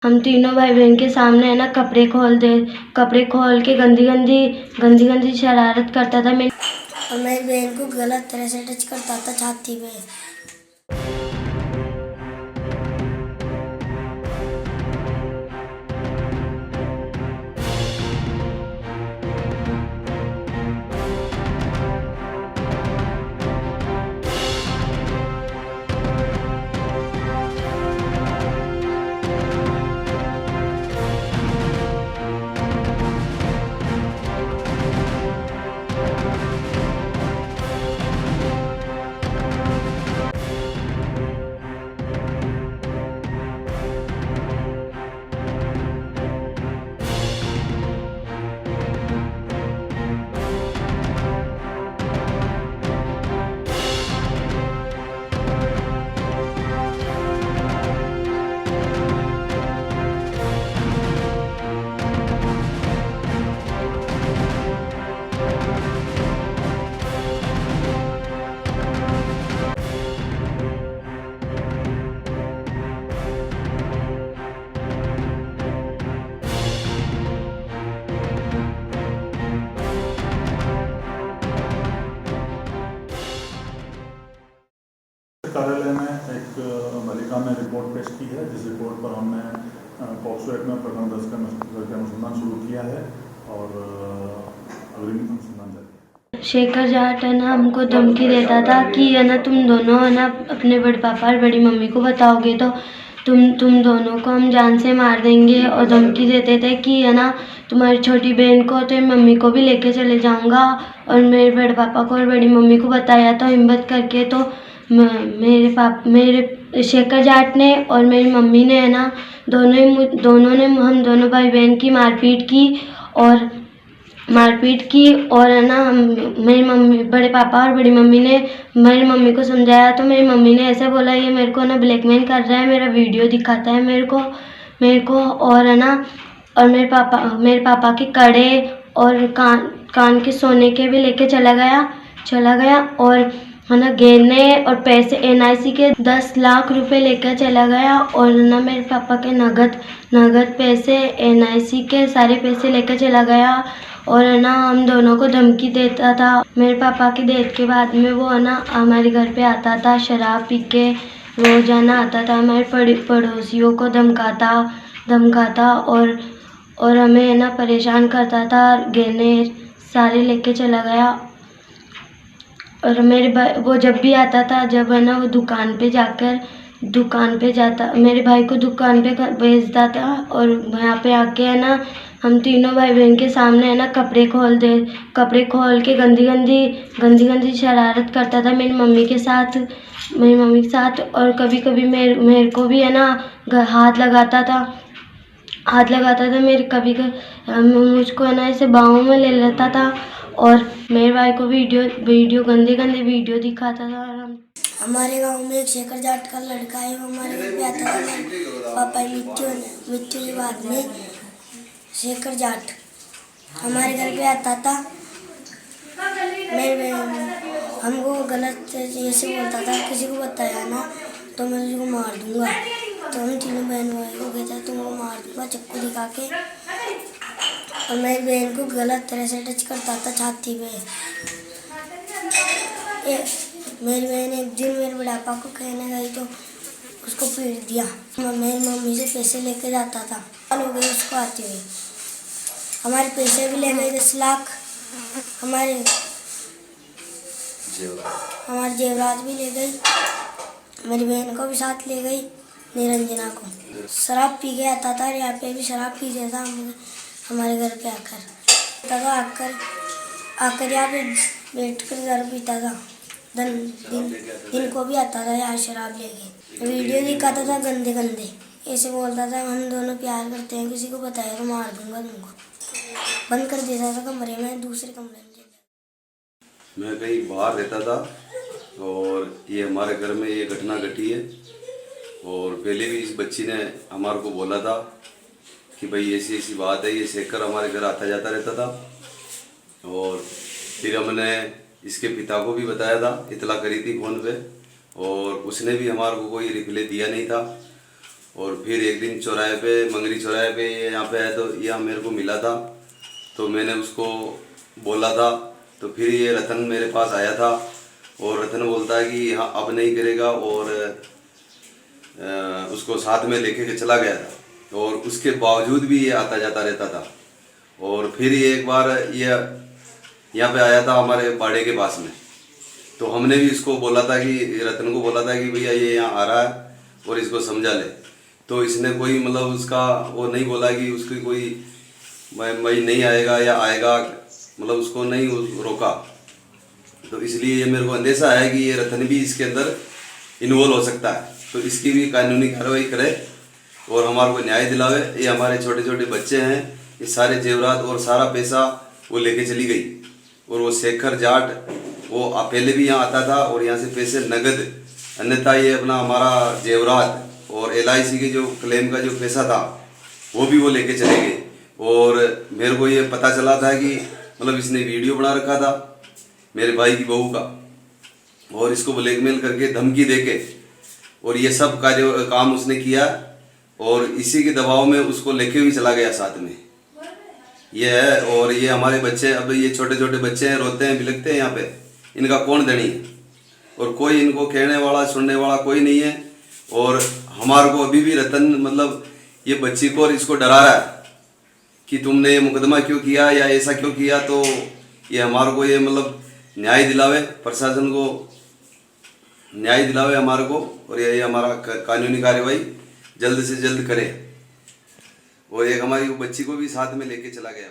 हम तीनों भाई बहन के सामने है ना कपड़े खोल के गंदी गंदी शरारत करता था। और मेरी बहन को गलत तरह से टच करता था छाती पे। कार्यालय में एक बालिका ने रिपोर्ट पेश की है, जिस रिपोर्ट पर हमने पॉक्सो एक्ट में प्रकरण दर्ज करके अनुसंधान शुरू किया है और अग्रिम अनुसंधान जारी है। शेखर जाट है ना हमको धमकी देता था कि है ना तुम दोनों है ना अपने बड़े पापा और बड़ी मम्मी को बताओगे तो तुम दोनों को हम जान से मार देंगे। और धमकी देते थे कि है ना तुम्हारी छोटी बहन को तो मम्मी को भी लेके चले जाऊंगा। और मेरे बड़े पापा को और बड़ी मम्मी को बताया तो हिम्मत करके तो मेरे शेखर जाट ने और मेरी मम्मी ने है ना हम दोनों भाई बहन की मारपीट की और है ना मेरी मम्मी बड़े पापा और बड़ी मम्मी ने मेरी मम्मी को समझाया तो मेरी मम्मी ने ऐसे बोला ये मेरे को ना ब्लैकमेल कर रहा है, मेरा वीडियो दिखाता है मेरे को और है ना और मेरे पापा के कड़े और कान के सोने के भी लेके चला गया और है ना गहने और पैसे NIC के 10 लाख रुपए लेकर चला गया। और ना मेरे पापा के नगद पैसे NIC के सारे पैसे लेकर चला गया। और है ना हम दोनों को धमकी देता था। मेरे पापा की डेथ के बाद में वो है ना हमारे घर पे आता था, शराब पी के रोजाना आता था, हमारे पड़ोसियों को धमकाता और हमें है ना परेशान करता था। गहने सारे लेके चला गया। और मेरे भाई वो जब भी आता था, जब है ना वो दुकान पे जाता, मेरे भाई को दुकान पे भेजता था और यहाँ पे आके है ना हम तीनों भाई बहन के सामने है ना कपड़े खोल के गंदी शरारत करता था मेरी मम्मी के साथ। और कभी कभी मेरे को भी है ना हाथ लगाता था मुझको है ना ऐसे बाहों में ले लेता था और मेरे भाई को गंदे वीडियो दिखाता था। हमारे गांव में एक शेखर जाट का लड़का है, वो हमारे घर पे आता था। पापा मृत्यु के बाद में शेखर जाट हमारे घर पे आता था। मेरे हमको गलत ऐसे बोलता था, किसी को बताया ना तो मैं तुझको मार दूंगा। तो हम तीनों बहन भाई को कहता तुमको मार दूंगा चक्कू दिखा के। और मेरी बहन को गलत तरह से टच करता था छाती पे। मेरी बहन एक दिन मेरे बुढ़ापा को कहने गई तो उसको पीट दिया। मेरी मम्मी से पैसे लेके जाता था, हो गई उसको आते हुए। हमारे पैसे भी ले गए 10 लाख, हमारे जेवरात भी ले गई। मेरी बहन को भी साथ ले गई, निरंजना को। शराब पी के आता था, यहाँ पे भी शराब पी था हमारे घर पे आकर यहाँ पे बैठ कर घर पीता था। दिन को भी आता था यहाँ शराब लेके, वीडियो दिखाता था गंदे ऐसे बोलता था हम दोनों प्यार करते हैं, किसी को बताया तो मार दूंगा तुमको। बंद कर देता था कमरे में, दूसरे कमरे में। मैं कहीं बाहर रहता था और ये हमारे घर में ये घटना घटी है। और पहले भी इस बच्ची ने हमारे को बोला था कि भाई ऐसी बात है, ये शेखर हमारे घर आता जाता रहता था। और फिर हमने इसके पिता को भी बताया था, इतला करी थी फ़ोन पे, और उसने भी हमारे को कोई रिप्लाई दिया नहीं था। और फिर एक दिन चौराहे पे, मंगरी चौराहे पे ये यहाँ पे है, तो यहाँ मेरे को मिला था, तो मैंने उसको बोला था, तो फिर ये रतन मेरे पास आया था और रतन बोलता है कि हाँ अब नहीं करेगा, और उसको साथ में लेके के चला गया था, और उसके बावजूद भी ये आता जाता रहता था। और फिर ये एक बार ये यहाँ पे आया था हमारे बाड़े के पास में, तो हमने भी इसको बोला था कि रतन को बोला था कि भैया ये यहाँ आ रहा है और इसको समझा ले, तो इसने कोई मतलब उसका वो नहीं बोला कि उसकी कोई मैं नहीं आएगा या आएगा, मतलब उसको नहीं रोका। तो इसलिए ये मेरे को अंदेशा है कि ये रतन भी इसके अंदर इन्वॉल्व हो सकता है, तो इसकी भी कानूनी कार्रवाई करे और हमारे को न्याय दिलावे। ये हमारे छोटे छोटे बच्चे हैं, ये सारे जेवरात और सारा पैसा वो लेके चली गई, और वो शेखर जाट वो पहले भी यहाँ आता था और यहाँ से पैसे नगद, अन्यथा ये अपना हमारा जेवरात और LIC के जो क्लेम का जो पैसा था वो भी वो लेके चले गए। और मेरे को ये पता चला था कि मतलब इसने वीडियो बना रखा था मेरे भाई की बहू का, और इसको ब्लैकमेल करके धमकी देके और ये सब काम उसने किया, और इसी के दबाव में उसको लेके भी चला गया साथ में। ये है, और ये हमारे बच्चे, अब ये छोटे छोटे बच्चे हैं, रोते हैं बिलखते हैं यहाँ पे, इनका कौन धनी है, और कोई इनको कहने वाला सुनने वाला कोई नहीं है। और हमारे को अभी भी रतन मतलब ये बच्ची को और इसको डरा रहा है कि तुमने ये मुकदमा क्यों किया या ऐसा क्यों किया। तो ये हमारे को ये मतलब न्याय दिलावे, प्रशासन को न्याय दिलावे हमारे को, और ये हमारा कानूनी कार्रवाई जल्द से जल्द करे, और एक हमारी बच्ची को भी साथ में लेके चला गया।